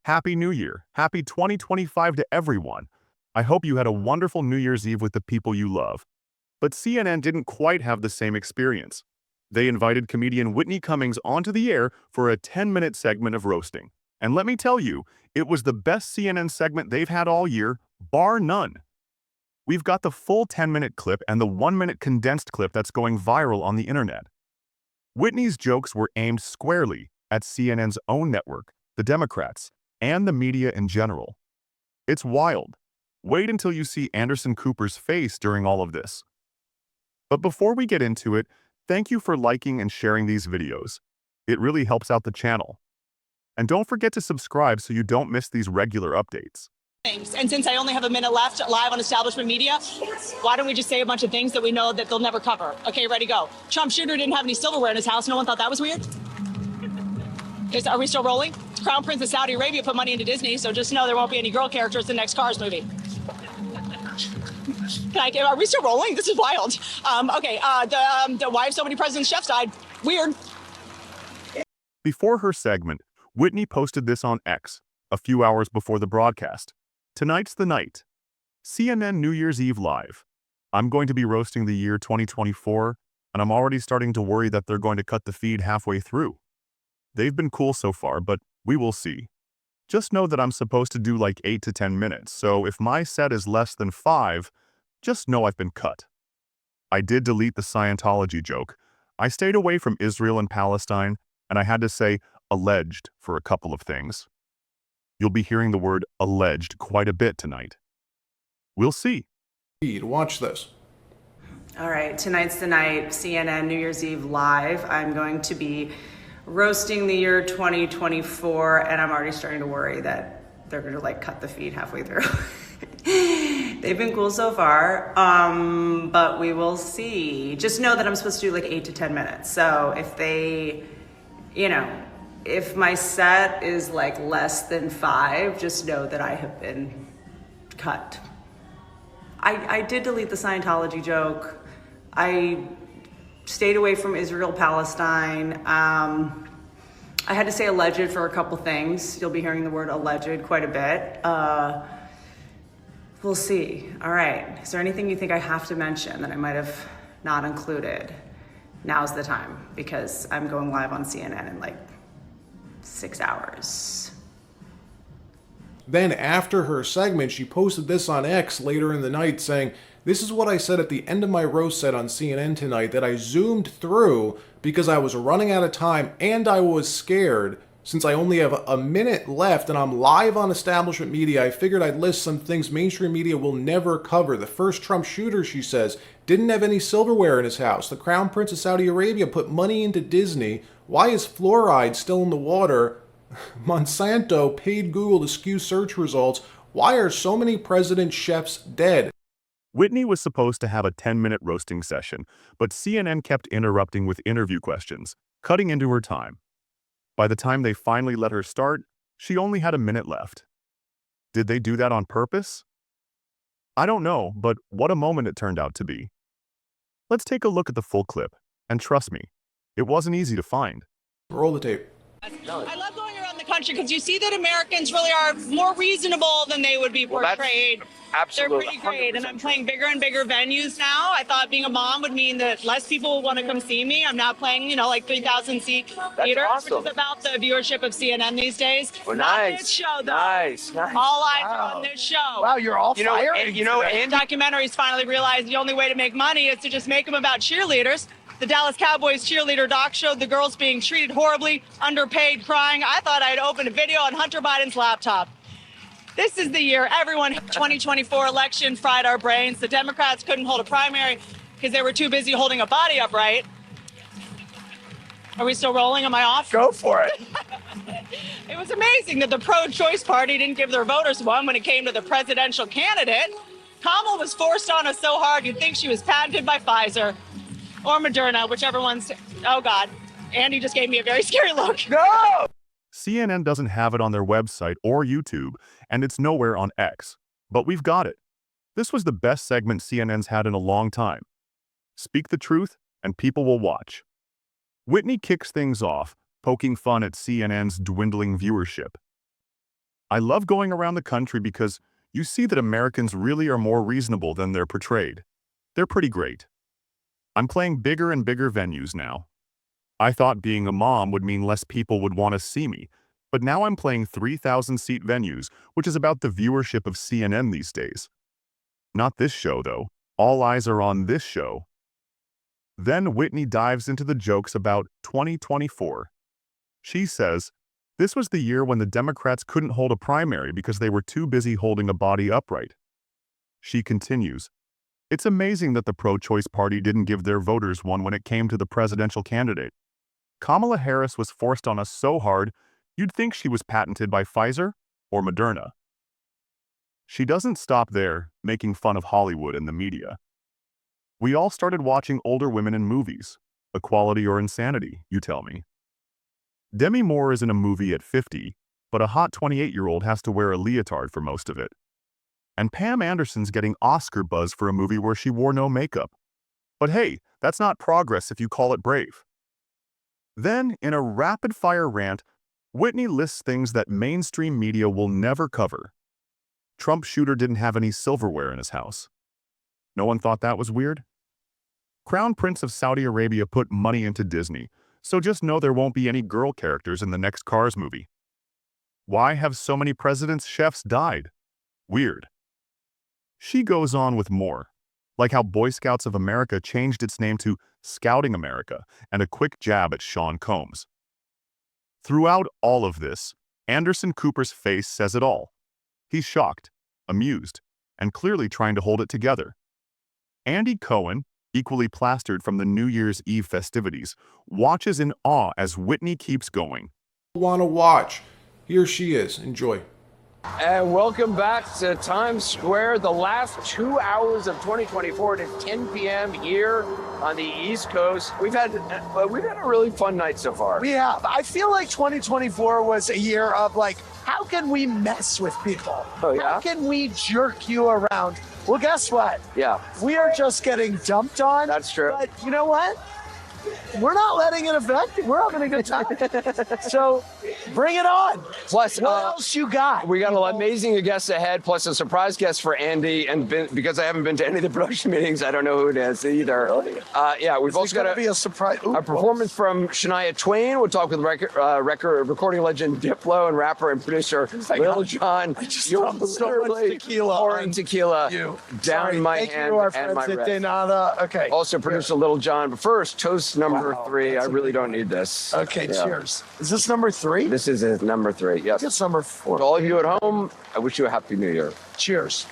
Happy New Year. Happy 2025 to everyone. I hope you had a wonderful New Year's Eve with the people you love. But CNN didn't quite have the same experience. They invited comedian Whitney Cummings onto the air for a 10-minute segment of roasting. And let me tell you, it was the best CNN segment they've had all year, bar none. We've got the full 10-minute clip and the 1-minute condensed clip that's going viral on the internet. Whitney's jokes were aimed squarely at CNN's own network, the Democrats, and the media in general. It's wild. Wait until you see Anderson Cooper's face during all of this. But before we get into it, thank you for liking and sharing these videos. It really helps out the channel. And don't forget to subscribe so you don't miss these regular updates. And since I only have a minute left live on establishment media, why don't we just say a bunch of things that we know that they'll never cover? Okay, ready, go. Trump shooter didn't have any silverware in his house. No one thought that was weird? Are we still rolling? Crown Prince of Saudi Arabia put money into Disney, so just know there won't be any girl characters in the next Cars movie. Are we still rolling? This is wild. Why have so many presidents' chefs died? Weird. Before her segment, Whitney posted this on X a few hours before the broadcast. Tonight's the night. CNN New Year's Eve live. I'm going to be roasting the year 2024, and I'm already starting to worry that they're going to cut the feed halfway through. They've been cool so far, but we will see. Just know that I'm supposed to do like 8 to 10 minutes, so if my set is less than 5, just know I've been cut. I did delete the Scientology joke. I stayed away from Israel and Palestine, and I had to say alleged for a couple of things. You'll be hearing the word alleged quite a bit tonight. We'll see. Watch this. All right, tonight's the night, CNN New Year's Eve live. I'm going to be roasting the year 2024, and I'm already starting to worry that they're gonna cut the feed halfway through. They've been cool so far, but we will see. Just know that I'm supposed to do 8 to 10 minutes. So if they, if my set is less than 5, just know that I have been cut. I did delete the Scientology joke. I stayed away from Israel, Palestine. I had to say alleged for a couple things. You'll be hearing the word alleged quite a bit. We'll see. All right. Is there anything you think I have to mention that I might have not included? Now's the time, because I'm going live on CNN in 6 hours. Then after her segment, she posted this on X later in the night saying, "This is what I said at the end of my roast set on CNN tonight that I zoomed through because I was running out of time and I was scared. Since I only have a minute left and I'm live on establishment media, I figured I'd list some things mainstream media will never cover. The first Trump shooter," she says, "didn't have any silverware in his house. The Crown Prince of Saudi Arabia put money into Disney. Why is fluoride still in the water? Monsanto paid Google to skew search results. Why are so many president chefs dead?" Whitney was supposed to have a 10-minute roasting session, but CNN kept interrupting with interview questions, cutting into her time. By the time they finally let her start, she only had a minute left. Did they do that on purpose? I don't know, but what a moment it turned out to be. Let's take a look at the full clip, and trust me, it wasn't easy to find. Roll the tape. I love going around the country because you see that Americans really are more reasonable than they would be portrayed. Absolutely. They're pretty great, and I'm playing bigger and bigger venues now. I thought being a mom would mean that less people will want to come see me. I'm now playing, 3,000 seat theaters, awesome. which is about the viewership of CNN these days. Well, Not nice. this show, though. Nice. All eyes are on this show. Wow, you're all fired. Andy, Documentaries finally realized the only way to make money is to just make them about cheerleaders. The Dallas Cowboys cheerleader doc showed the girls being treated horribly, underpaid, crying. I thought I'd open a video on Hunter Biden's laptop. This is the year everyone, 2024 election fried our brains. The Democrats couldn't hold a primary because they were too busy holding a body upright. Are we still rolling? Am I off? go for it. It was amazing that the pro-choice party didn't give their voters one when it came to the presidential candidate. Kamala was forced on us so hard you'd think she was patented by Pfizer or Moderna, whichever one's, oh God. Andy just gave me a very scary look. No! CNN doesn't have it on their website or YouTube, and it's nowhere on X. But we've got it. This was the best segment CNN's had in a long time. Speak the truth, and people will watch. Whitney kicks things off, poking fun at CNN's dwindling viewership. I love going around the country because you see that Americans really are more reasonable than they're portrayed. They're pretty great. I'm playing bigger and bigger venues now. I thought being a mom would mean less people would want to see me, but now I'm playing 3,000-seat venues, which is about the viewership of CNN these days. Not this show, though. All eyes are on this show. Then Whitney dives into the jokes about 2024. She says, this was the year when the Democrats couldn't hold a primary because they were too busy holding a body upright. She continues, it's amazing that the pro-choice party didn't give their voters one when it came to the presidential candidate. Kamala Harris was forced on us so hard, you'd think she was patented by Pfizer or Moderna. She doesn't stop there, making fun of Hollywood and the media. We all started watching older women in movies. Equality or insanity, you tell me. Demi Moore is in a movie at 50, but a hot 28-year-old has to wear a leotard for most of it. And Pam Anderson's getting Oscar buzz for a movie where she wore no makeup. But hey, that's not progress if you call it brave. Then, in a rapid-fire rant, Whitney lists things that mainstream media will never cover. Trump shooter didn't have any silverware in his house. No one thought that was weird? Crown Prince of Saudi Arabia put money into Disney, so just know there won't be any girl characters in the next Cars movie. Why have so many presidents' chefs died? Weird. She goes on with more, like how Boy Scouts of America changed its name to Scouting America, and a quick jab at Sean Combs. Throughout all of this, Anderson Cooper's face says it all. He's shocked, amused, and clearly trying to hold it together. Andy Cohen, equally plastered from the New Year's Eve festivities, watches in awe as Whitney keeps going. Want to watch? Here she is. Enjoy. And welcome back to Times Square. The last 2 hours of 2024 at 10 p.m. here on the East Coast. We've had a really fun night so far. We have. I feel like 2024 was a year of like, how can we mess with people? Oh, yeah? How can we jerk you around? Well, guess what? Yeah, We are just getting dumped on. that's true. But you know what? We're not letting it affect you. We're having a good time. So bring it on. Plus, What else you got? we got an amazing guest ahead, plus a surprise guest for Andy. And because I haven't been to any of the production meetings, I don't know who it is either. Yeah, we've also It's going got to be a surprise. Ooh, a performance from Shania Twain. We'll talk with recording legend Diplo and rapper and producer Lil Jon. I just You're dumped so much literally tequila pouring on tequila you. down Sorry. my Thank hand you to our and friends my at wrist. Denada. Okay. Also producer Lil Jon. But first, toast number Wow, 3. I that's really don't need this. Okay, Yeah. cheers. Is this number 3? This is number 3. Yes. It's number 4. To all of you at home, I wish you a happy new year. Cheers.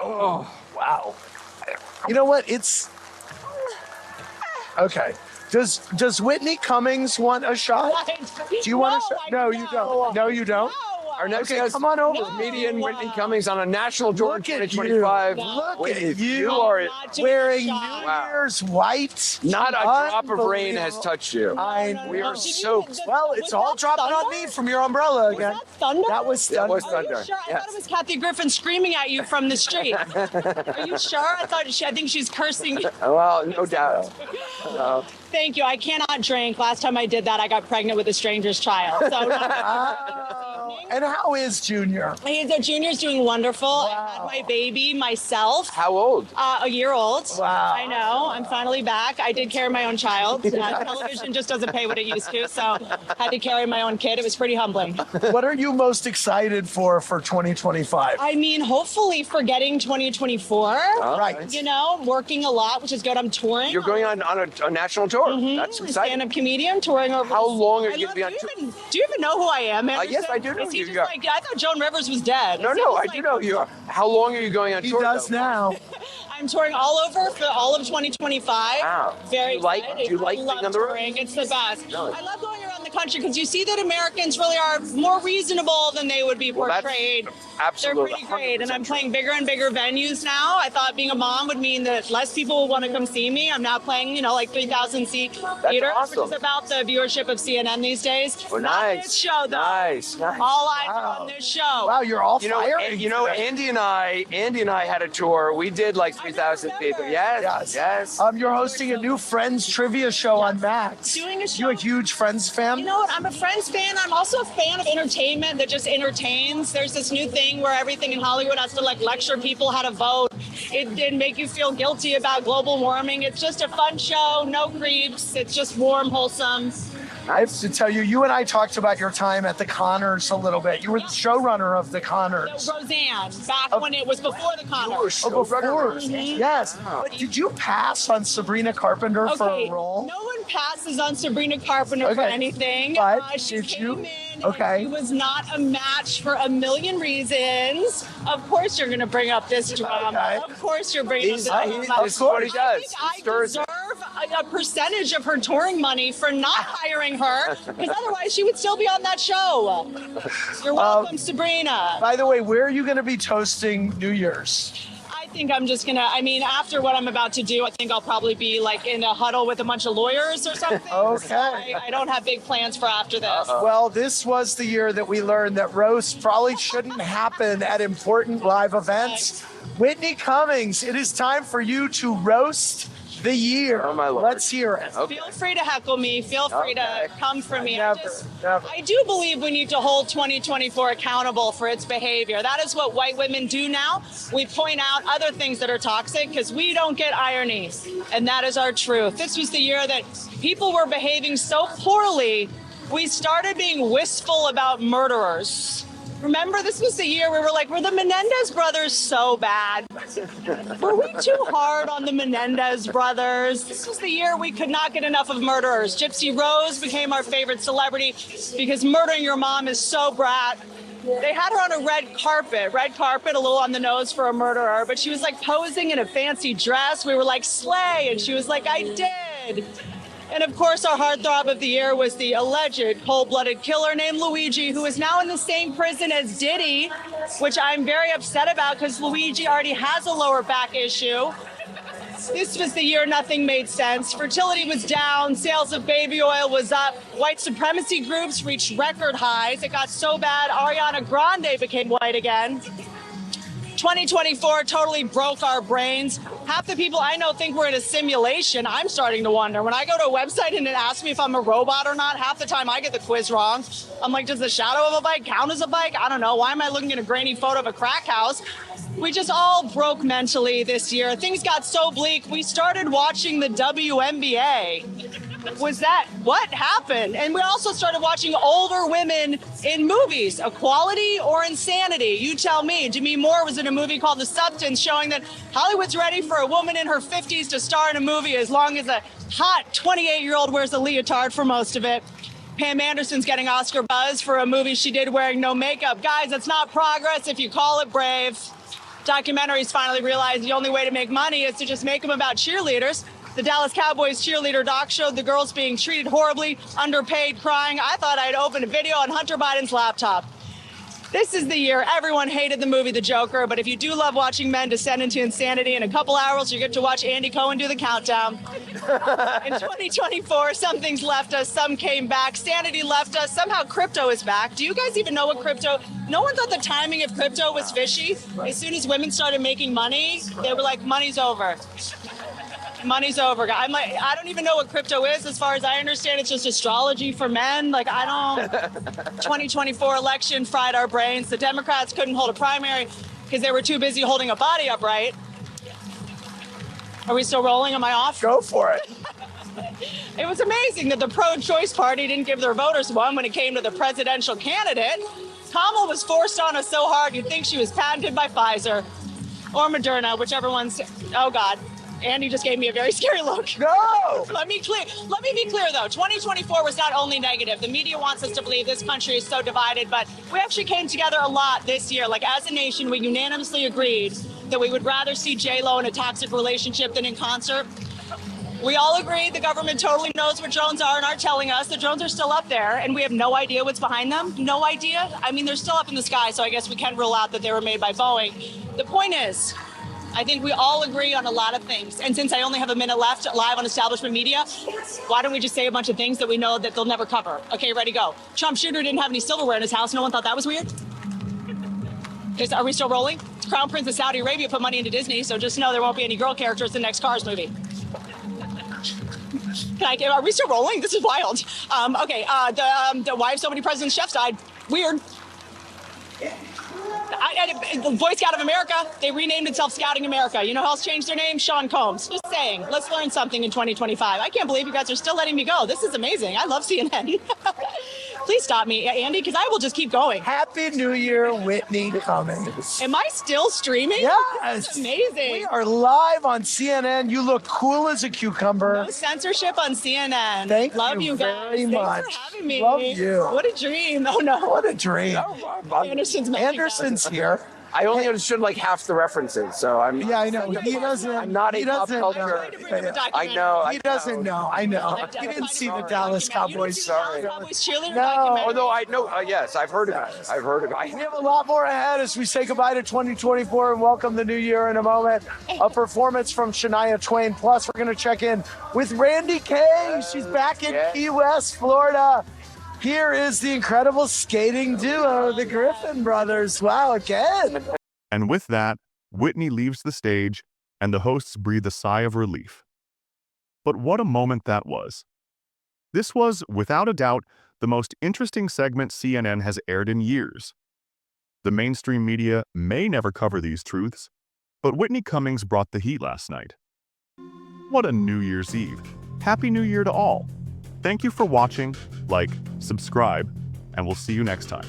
Oh, wow. You know what? It's okay. Does Whitney Cummings want a shot? Do you want a shot? No, you don't. No, you don't. Our next Okay, guest, come on over. comedian Whitney Cummings on a national tour in Look at you. 2025. Look Whitney, at you. You are Wearing New Wow. Year's white. not a drop of rain has Unbelievable. touched you. We are soaked. Well, it's all dropping on me from your umbrella again. that thunder? That was That thunder. was Are you thunder. sure? I Yes. thought it was Kathy Griffin screaming at you from the street. Are you sure? I think she's cursing you. Well, no doubt. Thank you. I cannot drink. Last time I did that, I got pregnant with a stranger's child. So Oh, and how is Junior? Junior's doing wonderful. I had my baby myself. How old? A year old. Wow. I know. I'm finally back. I did carry my own child. Television just doesn't pay what it used to, so had to carry my own kid. It was pretty humbling. What are you most excited for 2025? I mean, hopefully forgetting 2024. Right. You know, working a lot, which is good. I'm touring. You're going on a national tour. That's exciting. Stand-up comedian touring over. How long are you love- going to be on do you even know who I am? yes, I do know Is he you. just Yeah. like, I thought Joan Rivers was dead. No, Is he no, I just do like- know you. How long are you going on He tour? does though? now. I'm touring all over for all of 2025. Wow. Very Do you like- excited. do you like I being love on the road? touring. It's the best. Really? I love going around the country because you see that Americans really are more reasonable than they would be Well, that's portrayed. absolutely They're pretty great, and I'm 100% playing bigger and bigger venues now. I thought being a mom would mean that less people would want to come see me. I'm now playing, like 3,000 seat theaters, awesome. which is about the viewership of CNN these days. Well, Not nice. this show, though. Nice. All eyes are Wow. on this show. Wow, you're all You know, firing. today. Andy and I had a tour. We did like 3,000 people. remember. Yes. You're hosting a new Friends trivia show on Max. Doing a You show. a huge Friends fan? know what? I'm a Friends fan. I'm also a fan of entertainment that just entertains. There's this new thing where everything in Hollywood has to like lecture people how to vote. It didn't make you feel guilty about global warming. It's just a fun show, no creeps. It's just warm, wholesome. I have to tell you, you and I talked about your time at the Connors a little bit. You were the showrunner of the Connors. Roseanne, back when it was before the Connors. Oh, before. Yes. But did you pass on Sabrina Carpenter for a role? No one passes on Sabrina Carpenter for anything. But she did came you? in Okay. and she was not a match for a million reasons. Of course you're going to bring up this drama. Of course you're bringing up this drama. This is what he does. I deserve a percentage of her touring money for not hiring her, because otherwise she would still be on that show. You're welcome, Sabrina. By the way, where are you going to be toasting New Year's? I think I'm just gonna, after what I'm about to do, I think I'll probably be like in a huddle with a bunch of lawyers or something. Okay. So I don't have big plans for after this. Well, this was the year that we learned that roasts probably shouldn't happen at important live events. Whitney Cummings, it is time for you to roast the year. Oh, my Lord. Let's hear it. Okay. Feel free to heckle me. Feel free to come for me. Never. I do believe we need to hold 2024 accountable for its behavior. That is what white women do now. We point out other things that are toxic because we don't get irony. And that is our truth. This was the year that people were behaving so poorly, we started being wistful about murderers. Remember, this was the year we were like, were the Menendez brothers so bad? Were we too hard on the Menendez brothers? This was the year we could not get enough of murderers. Gypsy Rose became our favorite celebrity because murdering your mom is so brat. They had her on a red carpet, a little on the nose for a murderer, but she was like posing in a fancy dress. We were like, slay, and she was like, I did. And of course, our heartthrob of the year was the alleged cold-blooded killer named Luigi, who is now in the same prison as Diddy, which I'm very upset about because Luigi already has a lower back issue. This was the year nothing made sense. Fertility was down, sales of baby oil was up, white supremacy groups reached record highs. It got so bad, Ariana Grande became white again. 2024 totally broke our brains. Half the people I know think we're in a simulation. I'm starting to wonder. When I go to a website and it asks me if I'm a robot or not, half the time I get the quiz wrong. I'm like, does the shadow of a bike count as a bike? I don't know. Why am I looking at a grainy photo of a crack house? We just all broke mentally this year. Things got so bleak. We started watching the WNBA. What happened? And we also started watching older women in movies, Equality or Insanity. You tell me. Demi Moore was in a movie called The Substance, showing that Hollywood's ready for a woman in her 50s to star in a movie as long as a hot 28-year-old wears a leotard for most of it. Pam Anderson's getting Oscar buzz for a movie she did wearing no makeup. Guys, it's not progress if you call it brave. Documentaries finally realized the only way to make money is to just make them about cheerleaders. The Dallas Cowboys cheerleader doc showed the girls being treated horribly, underpaid, crying. I thought I'd open a video on Hunter Biden's laptop. This is the year everyone hated the movie The Joker, but if you do love watching men descend into insanity, in a couple hours you get to watch Andy Cohen do the countdown. In 2024, some things left us, some came back. Sanity left us. Somehow crypto is back. Do you guys even know what crypto? No one thought the timing of crypto was fishy. As soon as women started making money, they were like, money's over. Money's over. I'm like, I don't even know what crypto is. As far as I understand, it's just astrology for men. Like, I don't. 2024 election fried our brains. The Democrats couldn't hold a primary because they were too busy holding a body upright. Are we still rolling? Am I off? Go for it. It was amazing that the pro-choice party didn't give their voters one when it came to the presidential candidate. Kamala was forced on us so hard you'd think she was patented by Pfizer or Moderna, whichever one's. Oh, God. Andy just gave me a very scary look. No! Let me be clear, though. 2024 was not only negative. The media wants us to believe this country is so divided, but we actually came together a lot this year. Like, as a nation, we unanimously agreed that we would rather see J-Lo in a toxic relationship than in concert. We all agreed the government totally knows what drones are and are telling us. The drones are still up there, and we have no idea what's behind them. No idea. I mean, they're still up in the sky, so I guess we can rule out that they were made by Boeing. The point is, I think we all agree on a lot of things. And since I only have a minute left live on establishment media, why don't we just say a bunch of things that we know that they'll never cover? Okay, ready, go. Trump Jr. didn't have any silverware in his house. No one thought that was weird? Are we still rolling? Crown Prince of Saudi Arabia put money into Disney, so just know there won't be any girl characters in the next Cars movie. Are we still rolling? This is wild. Okay, why have so many presidents' chefs died? Weird. The Boy Scout of America, they renamed itself Scouting America. You know who else changed their name? Sean Combs. Just saying, let's learn something in 2025. I can't believe you guys are still letting me go. This is amazing. I love CNN. Please stop me, Andy, because I will just keep going. Happy New Year, Whitney Cummings. Am I still streaming? Yes. That's amazing. We are live on CNN. You look cool as a cucumber. No censorship on CNN. Thank Love you you guys. very much. Thanks for having me. Love you. What a dream. Oh, no. What a dream. Anderson's here. I only understood like half the references, so I'm. Yeah, I know. He doesn't. I'm not a pop culture. I know. He doesn't know. I know. He didn't see the Dallas Cowboys. Sorry. Cowboys cheerleader No. documentary. Although I know, yes, I've heard of it. I've heard of it. We have a lot more ahead as we say goodbye to 2024 and welcome the new year in a moment. A performance from Shania Twain. Plus, we're going to check in with Randy Kay. She's back in Key West, Florida. Here is the incredible skating duo, the Griffin brothers. Wow, again. And with that, Whitney leaves the stage, and the hosts breathe a sigh of relief. But what a moment that was. This was, without a doubt, the most interesting segment CNN has aired in years. The mainstream media may never cover these truths, but Whitney Cummings brought the heat last night. What a New Year's Eve. Happy New Year to all. Thank you for watching, like, subscribe, and we'll see you next time.